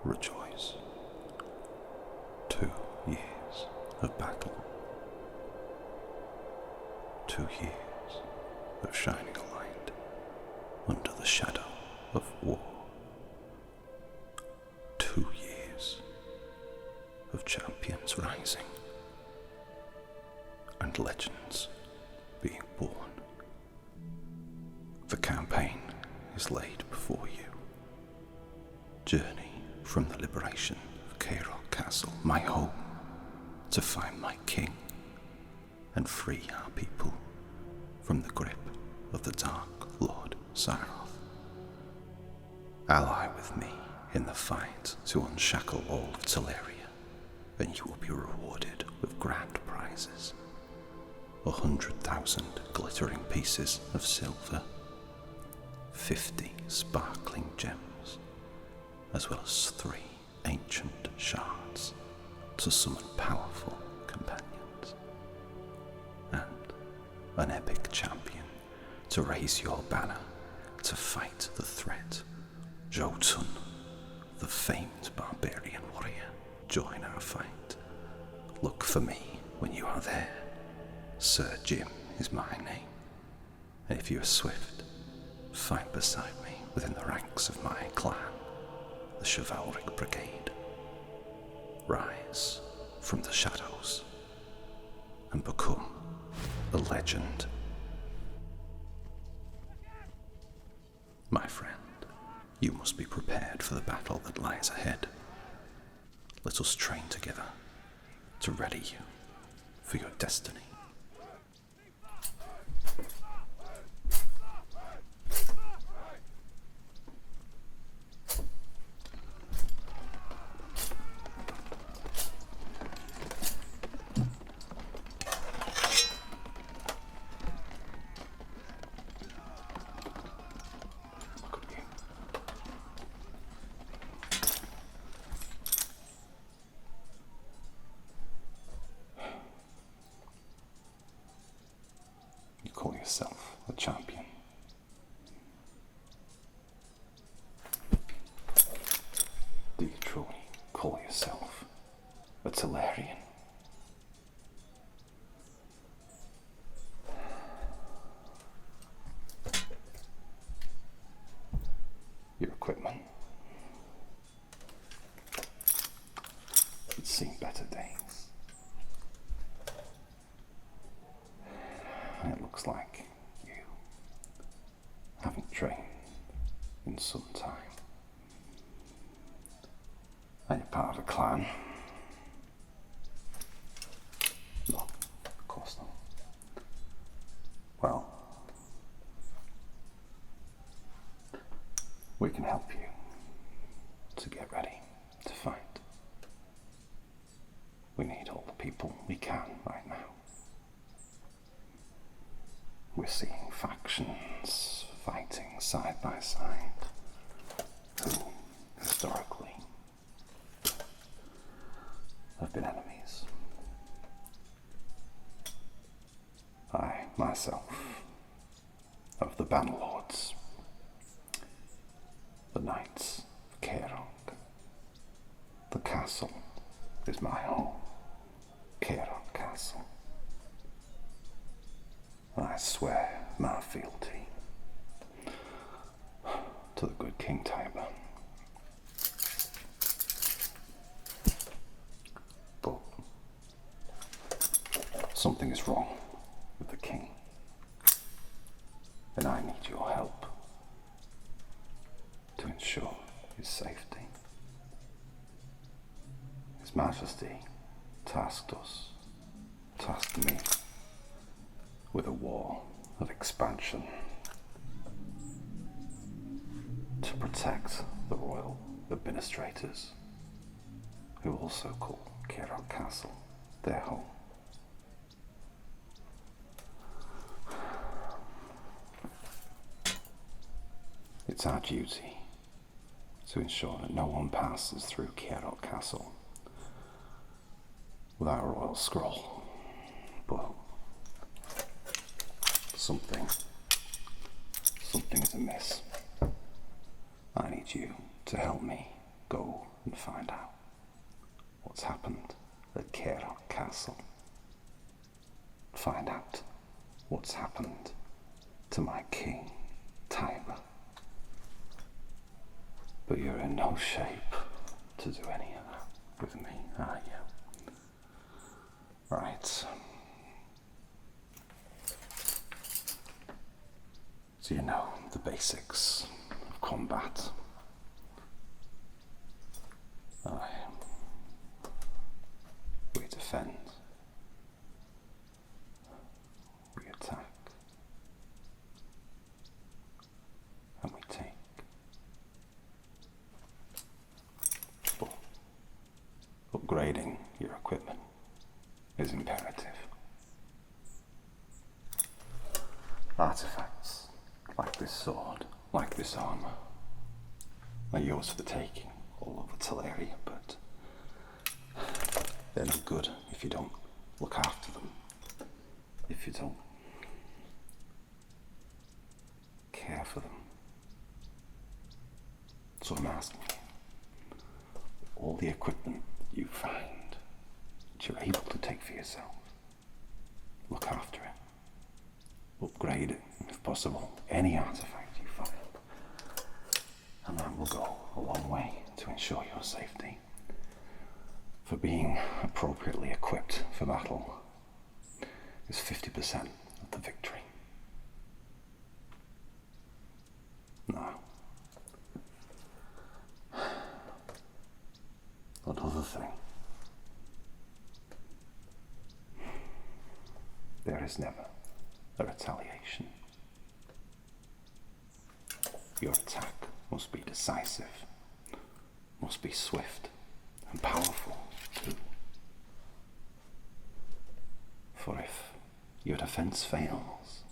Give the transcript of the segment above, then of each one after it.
rejoice. 2 years of battle. 2 years of shining a light under the shadow of war. 2 years of champions rising and legends being born. The campaign is laid before you. Journey from the liberation of Caerhrock Castle, my home, to find my king and free our people from the grip of the Dark Lord Cyroth. Ally with me in the fight to unshackle all of Teleria, and you will be rewarded with grand prizes. 100,000 glittering pieces of silver, 50 sparkling gems, as well as 3 ancient shards to summon powerful companions, and an epic champion to raise your banner to fight the threat. Jotun, the famed barbarian warrior, join our fight. Look for me when you are there. Sir Jim is my name, and if you are swift, fight beside me within the ranks of my clan, the Chivalric Brigade. Rise from the shadows and become a legend. My friend, you must be prepared for the battle that lies ahead. Let us train together to ready you for your destiny. Call yourself a champion. Do you truly call yourself a Telerian? Your equipment. It's seen better days. And it looks like you haven't trained in some time. And you're part of a clan. No, of course not. Well, we can help you to get ready to fight. We need all the people we can right now. We're seeing factions fighting side by side, who, historically, have been enemies. I, myself, of the Bannerlords, the Knights of Caerhrock. The castle is my home, Caerhrock Castle. I swear my fealty to the good King Tiber. But something is wrong with the king, and I need your help to ensure his safety. His Majesty tasked me with a war of expansion to protect the royal administrators, who also call Caerhrock Castle their home. It's our duty to ensure that no one passes through Caerhrock Castle without a royal scroll. But something is amiss. I need you to help me go and find out what's happened at Kerok Castle. Find out what's happened to my king, Tyler. But you're in no shape to do any of that with me, are you? Right. So you know the basics of combat. We defend. We attack. And we take. But upgrading your equipment is imperative. Artifacts like this sword, like this armor, are yours for the taking all over Teleria, but they're no good if you don't look after them, if you don't care for them. So I'm asking you, all the equipment you find that you're able to take for yourself, look after it, upgrade it, if possible, any artifact you find, and that will go a long way to ensure your safety. For being appropriately equipped for battle is 50% of the victory. Now, another thing. There is never a retaliation. Your attack must be decisive, must be swift and powerful too. For if your defense fails,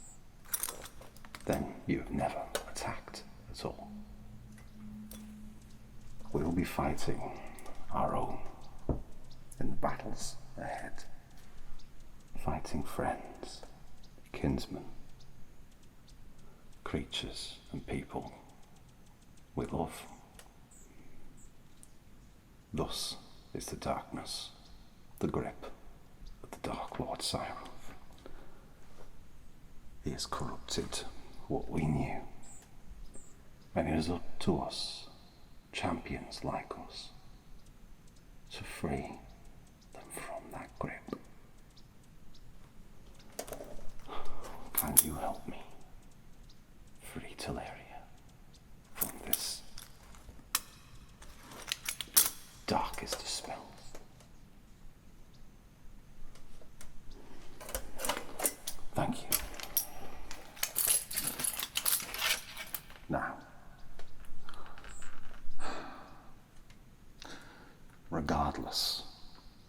then you have never attacked at all. We will be fighting our own in the battles ahead, fighting friends, kinsmen, creatures and people we love. Thus is the darkness, the grip of the Dark Lord Cyroth. He has corrupted what we knew, and it is up to us, champions like us, to free them from that grip. Can you help me free Teleria from this darkest of spells? Thank you. Now, regardless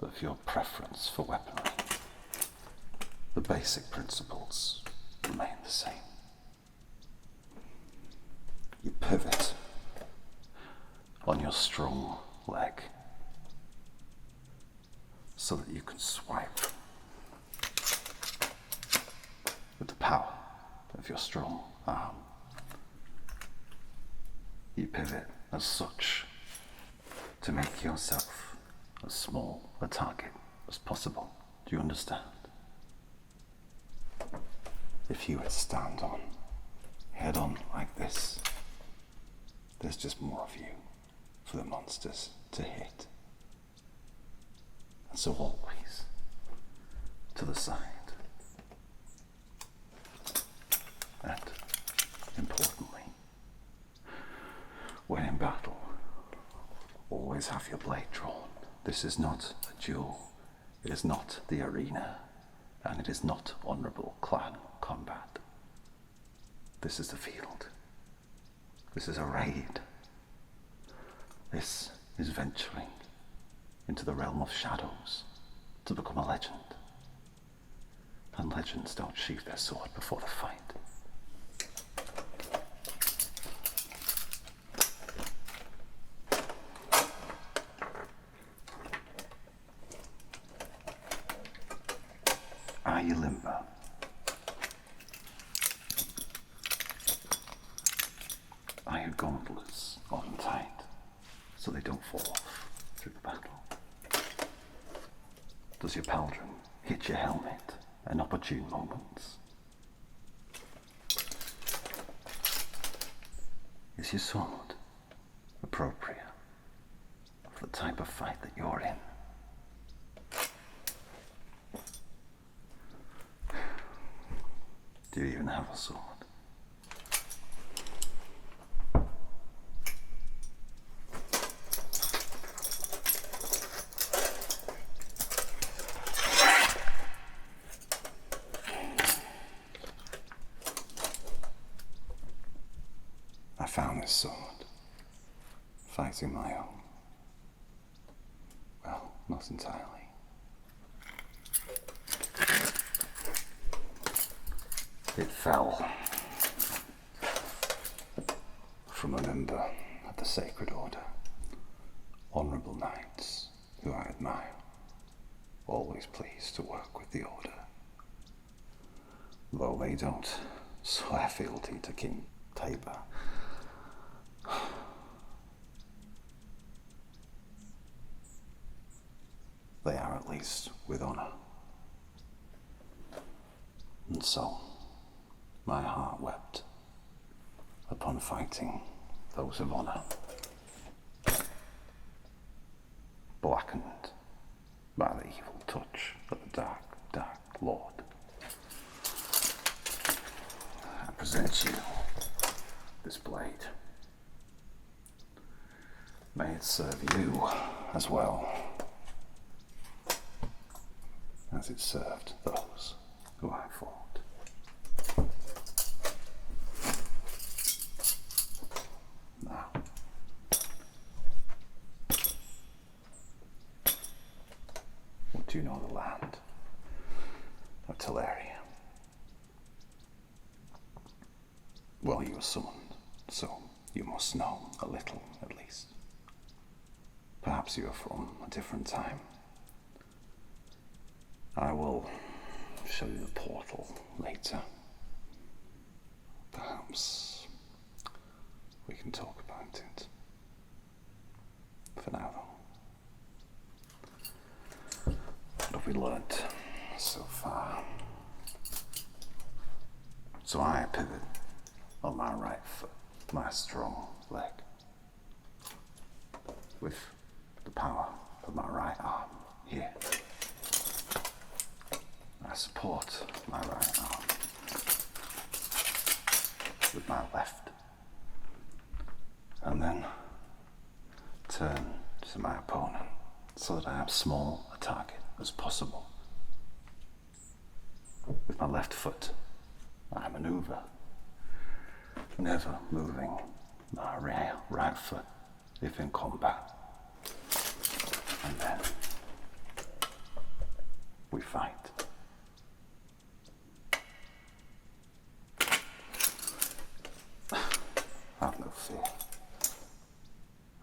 of your preference for weaponry, the basic principles remain the same. You pivot on your strong leg so that you can swipe with the power of your strong arm. You pivot as such to make yourself as small a target as possible. Do you understand? If you would stand on, head on like this, there's just more of you for the monsters to hit. And so always to the side. And importantly, when in battle, always have your blade drawn. This is not a duel. It is not the arena. And it is not honourable clan combat. This is the field. This is a raid. This is venturing into the realm of shadows to become a legend. And legends don't sheathe their sword before the fight. Are you limber? Are your gauntlets untied so they don't fall off through the battle? Does your pauldron hit your helmet at opportune moments? Is your sword appropriate for the type of fight that you're in? Do you even have a sword? I found this sword, fighting my own. Well, not entirely. It fell from a member of the Sacred Order, honourable knights who I admire, always pleased to work with the Order. Though they don't swear fealty to King Tabor, they are at least with honour. And so, my heart wept upon fighting those of honour, blackened by the evil touch of the dark Lord. I present you this blade. May it serve you as well as it served those who I fought. Now, what do you know of the land of Teleria? Well, you were summoned, so you must know a little, at least. Perhaps you are from a different time. I will show you the portal later. Perhaps we can talk about it. For now, though, what have we learnt so far? So I pivot on my right foot, my strong leg, with the power of my right arm here. I support my right arm with my left, and then turn to my opponent so that I have small a target as possible. With my left foot, I maneuver, never moving my right foot if in combat. And then we fight. Have no fear.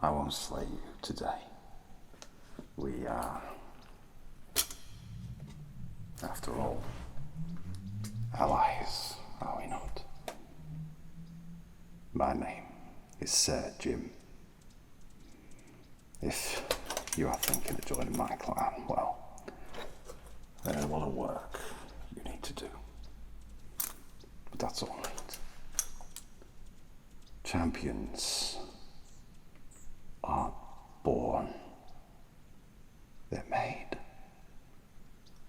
I won't slay you today. We are, after all, allies, are we not? My name is Sir Jim. If you are thinking of joining my clan, well, there's a lot of work you need to do. But that's all right. Champions aren't born, they're made.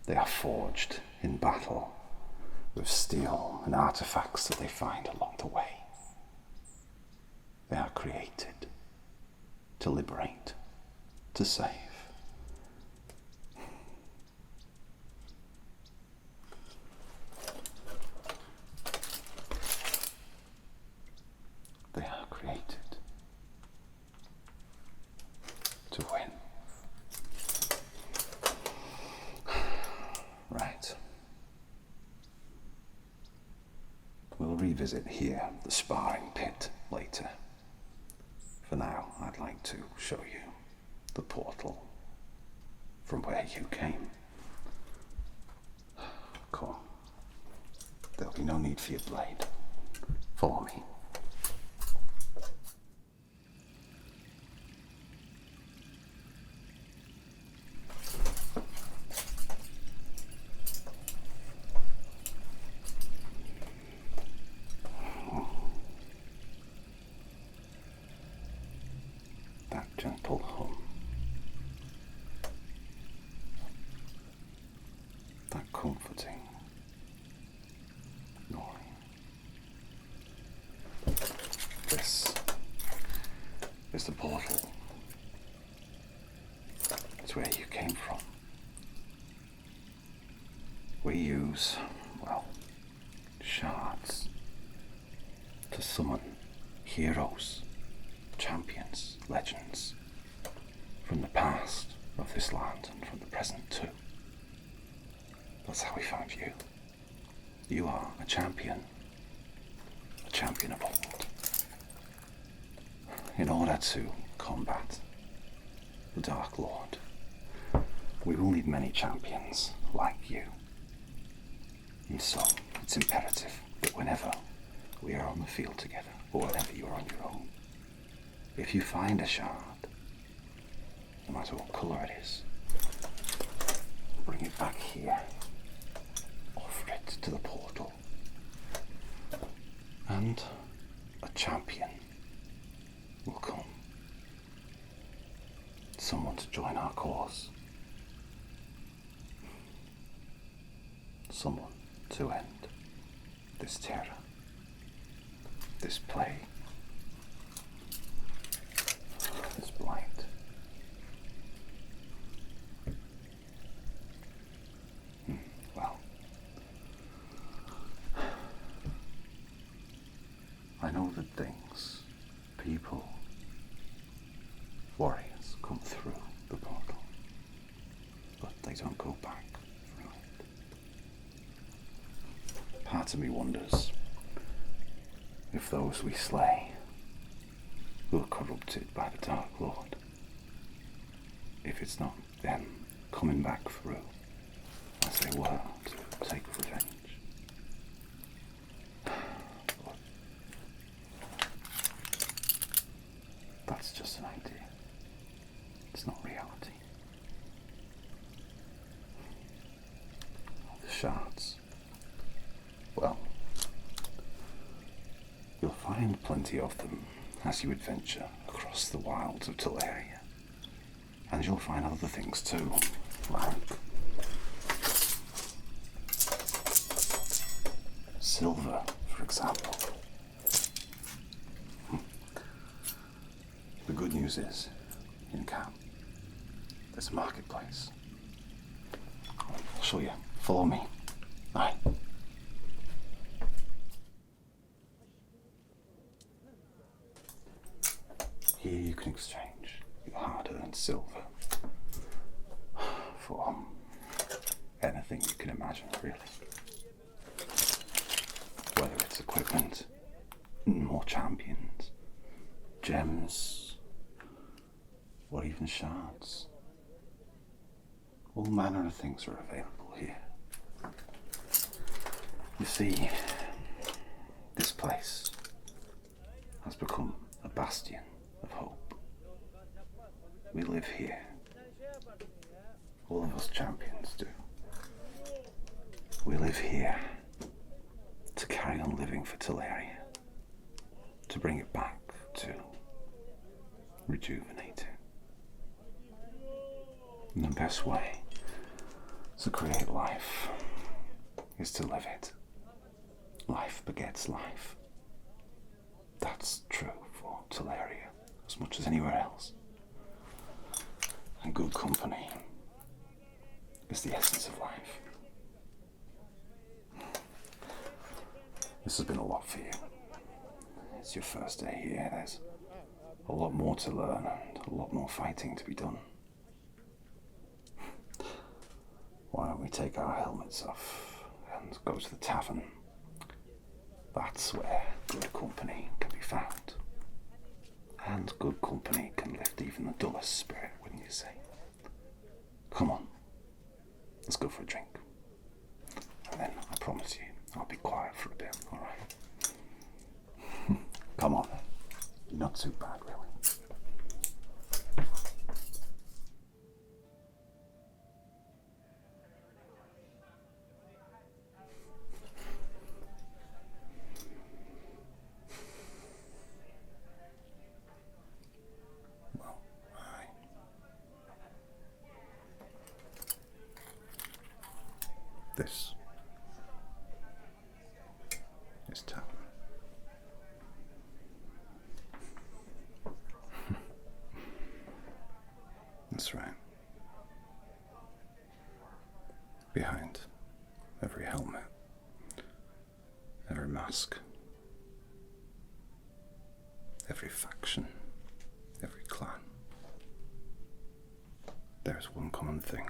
They are forged in battle with steel and artifacts that they find along the way. They are created to liberate, to save. They are created to win. Right. We'll revisit here the sparring pit later. For now, I'd like to show you the portal from where you came. Come. There'll be no need for your blade. Follow me. gentle hum. That comforting noise. This is the portal. It's where you came from. We use, well, shards to summon heroes, champions, legends from the past of this land and from the present too. That's how we found you. You are a champion of old. In order to combat the Dark Lord, we will need many champions like you. And so, it's imperative that whenever we are on the field together, or whenever you are on your own, if you find a shard, no matter what colour it is, bring it back here, offer it to the portal, and a champion will come. Someone to join our cause. Someone to end this terror, this plague, this blight. Well, I know that things, people, warriors come through the portal, but they don't go back through it. Part of me wonders if those we slay were corrupted by the Dark Lord, if it's not them coming back through as they were to take revenge. But that's just an idea. It's not reality. The shards. Well, you'll find plenty of them as you adventure across the wilds of Teleria. And you'll find other things too, like silver, for example. The good news is, in camp, there's a marketplace. I'll show you. Follow me. Aye. Here you can exchange your hard-earned silver for anything you can imagine, really. Whether it's equipment, more champions, gems, or even shards. All manner of things are available here. You see, this place has become a bastion of hope. We live here. All of us champions do. We live here to carry on living for Teleria, to bring it back, to rejuvenate it. And the best way to create life is to live it. Life begets life. That's true for Teleria as much as anywhere else. And good company is the essence of life. This has been a lot for you. It's your first day here. There's a lot more to learn and a lot more fighting to be done. Why don't we take our helmets off and go to the tavern? That's where good company can be found. And good company can lift even the dullest spirit, wouldn't you say? Come on, let's go for a drink. And then I promise you, I'll be quiet for a bit, alright? Come on, not too bad, really. Well, aye. This is tavern. That's right. Behind every helmet, every mask, every faction, every clan, there is one common thing.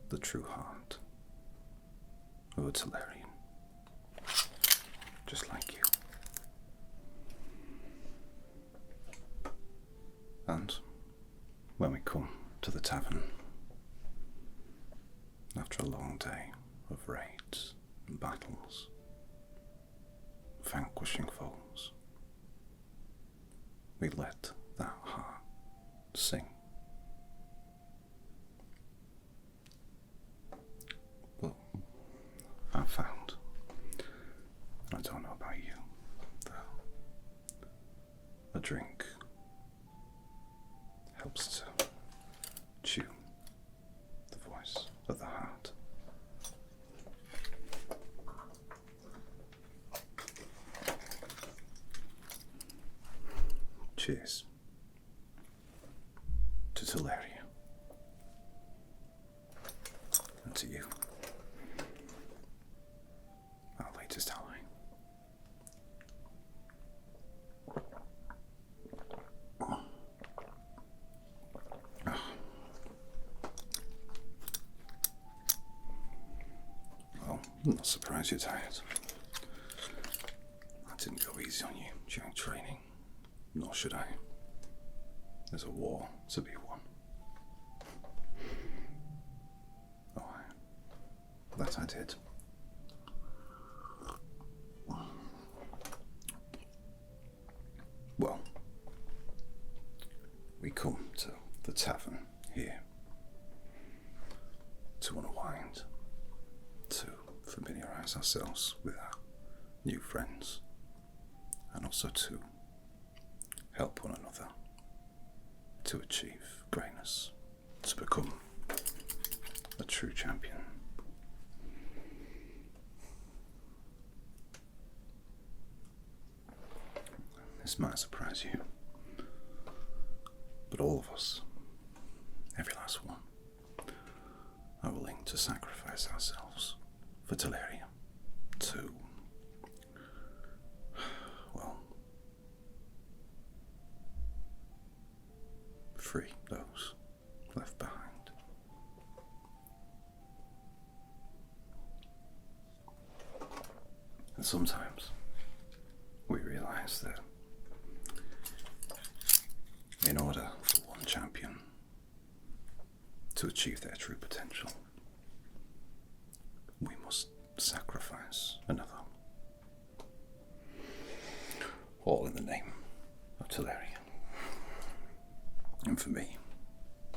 The true heart of a Telerian, just like you. And when we come to the tavern, after a long day of raids and battles, vanquishing foes, we let that heart sing. But I found, I don't know about you, that a drink helps to tune the voice of the heart. Cheers to Teleria and to you, our latest ally. Well, I'm not surprised you're tired. I didn't go easy on you during training. Nor should I. There's a war to be won. Oh, that I did. Well, we come to the tavern here to unwind, to familiarise ourselves with our new friends, and also to help one another to achieve greatness, to become a true champion. This might surprise you, but all of us, every last one, are willing to sacrifice ourselves for Teleria, to, well, free those left behind. And sometimes we realize that in order for one champion to achieve their true potential, we must sacrifice another. All in the name of Teleria. And for me,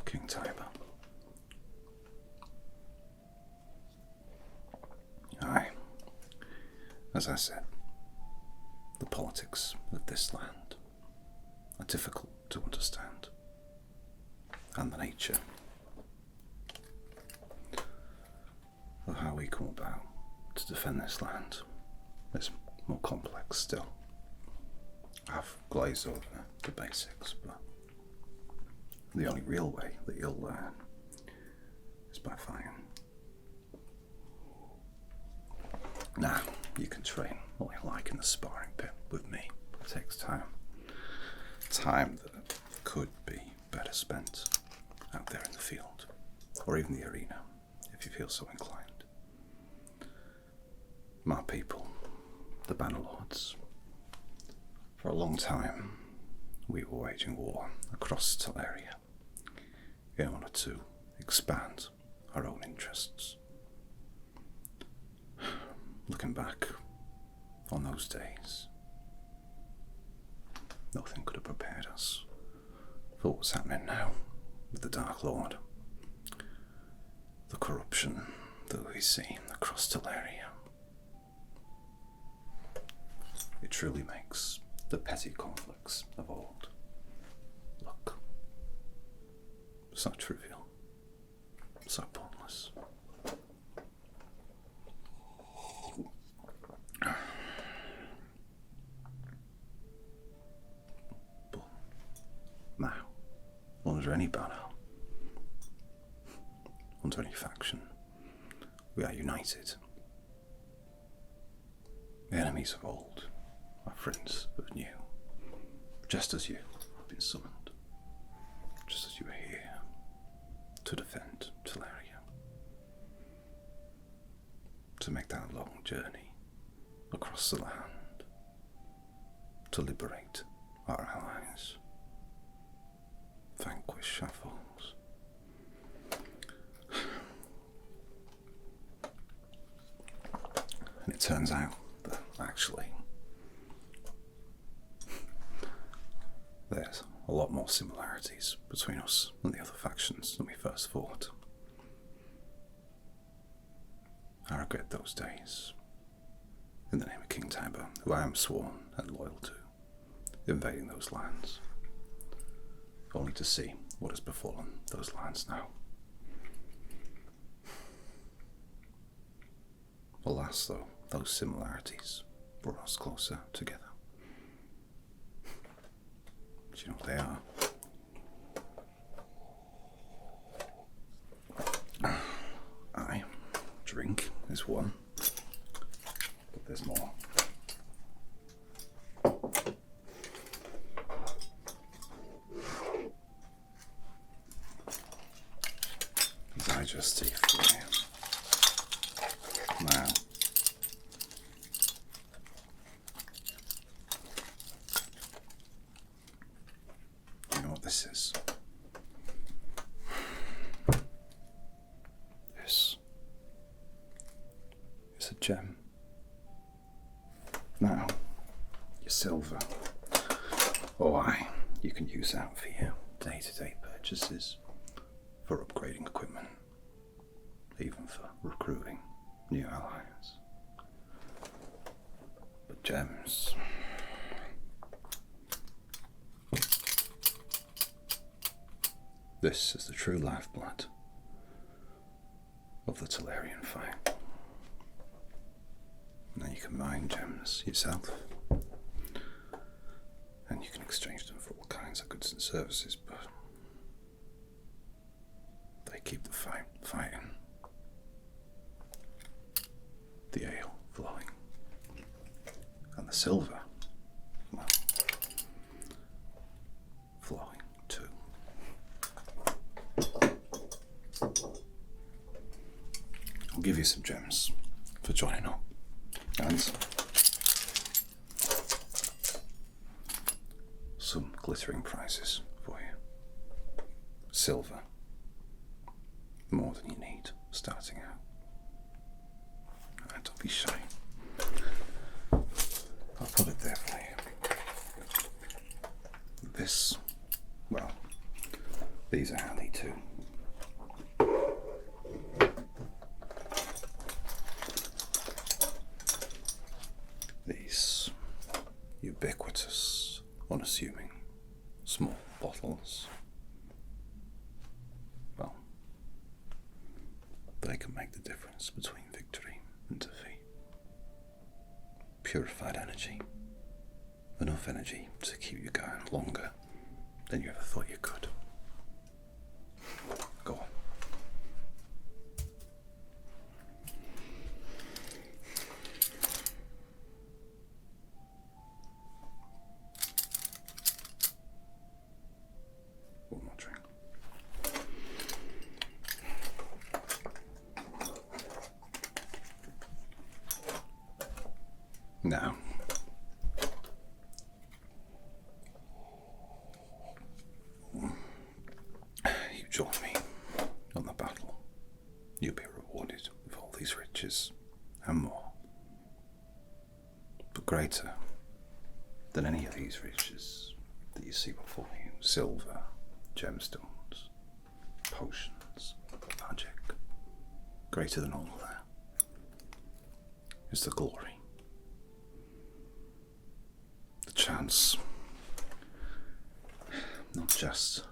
King Tiber. Aye, as I said, the politics of this land are difficult to understand, and the nature of how we come about to defend this land is more complex still. I've glazed over the basics, but the only real way that you'll learn is by fighting. Now, you can train all you like in the sparring pit with me. It takes time. Time that could be better spent out there in the field, or even the arena, if you feel so inclined. My people, the Bannerlords, for a long time we were waging war across Teleria in order to expand our own interests. Looking back on those days, nothing could have prepared us for what's happening now with the Dark Lord. The corruption that we see across Teleria. It truly makes the petty conflicts of old look So trivial, so pointless. But now, under any banner, under any faction, we are united. The enemies of old are friends of new, just as you have been summoned, just as you are here to defend Teleria, to make that long journey across the land, to liberate our allies, vanquish our foes. And it turns out that actually there's a lot more similarities between us and the other factions than we first thought. I regret those days, in the name of King Tiber, who I am sworn and loyal to, invading those lands, only to see what has befallen those lands now. Alas, though, those similarities brought us closer together. Do you know what they are? Aye, drink is one, but there's more. Digestive for you. Now, you know what this is? This is a gem. Now, your silver. Oh, aye, you can use that for your day-to-day purchases, for upgrading equipment, even for recruiting new allies. But gems, this is the true lifeblood of the Telerian fight. Now you can mine gems yourself, and you can exchange them for all kinds of goods and services, but they keep the fight fighting, the ale flowing, and the silver, well, flowing too. I'll give you some gems for joining up, and some glittering prizes for you. Silver, more than you need starting out. Don't be shy. I'll put it there for you. This, well, these are handy too. These ubiquitous, unassuming, small bottles. Well, they can make the difference between victory and defeat. Purified energy. Enough energy to keep you going longer than you ever thought you could. Go on. One more drink. Now, you join me on the battle. You'll be rewarded with all these riches and more. But greater than any of these riches that you see before you, silver, gemstones, potions, magic, greater than all of that is the glory. Chance not just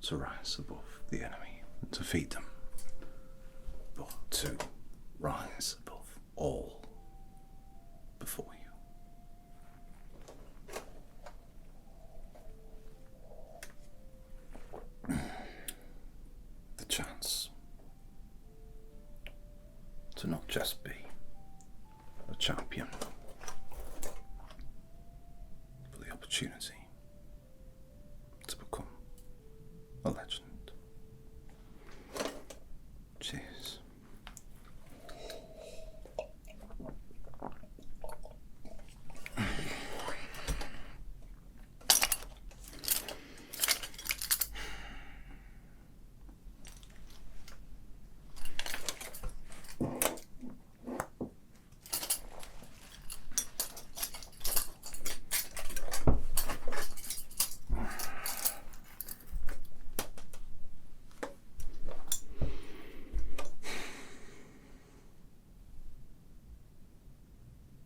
to rise above the enemy and to feed them, but to rise above all before you. The chance to not just be a champion, but the opportunity to become a legend. Cheers.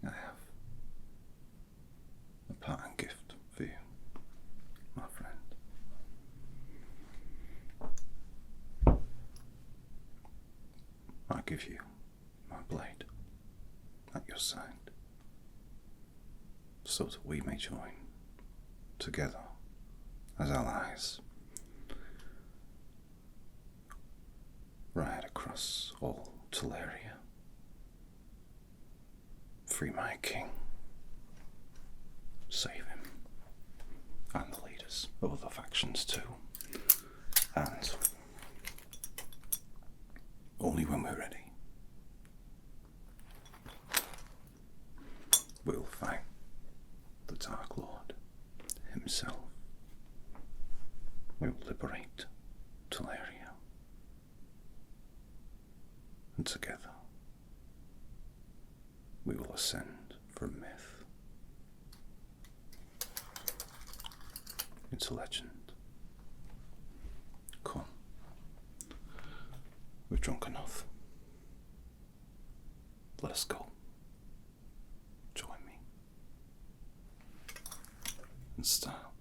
I have a parting gift for you, my friend. I give you my blade at your side, so that we may join together as allies, ride across all Teleria, free my king, save him, and the leaders of other factions too, and only when we're ready, we'll fight the Dark Lord himself. We will liberate Teleria, and together we will ascend from myth into legend. Come, we've drunk enough. Let us go. Join me and start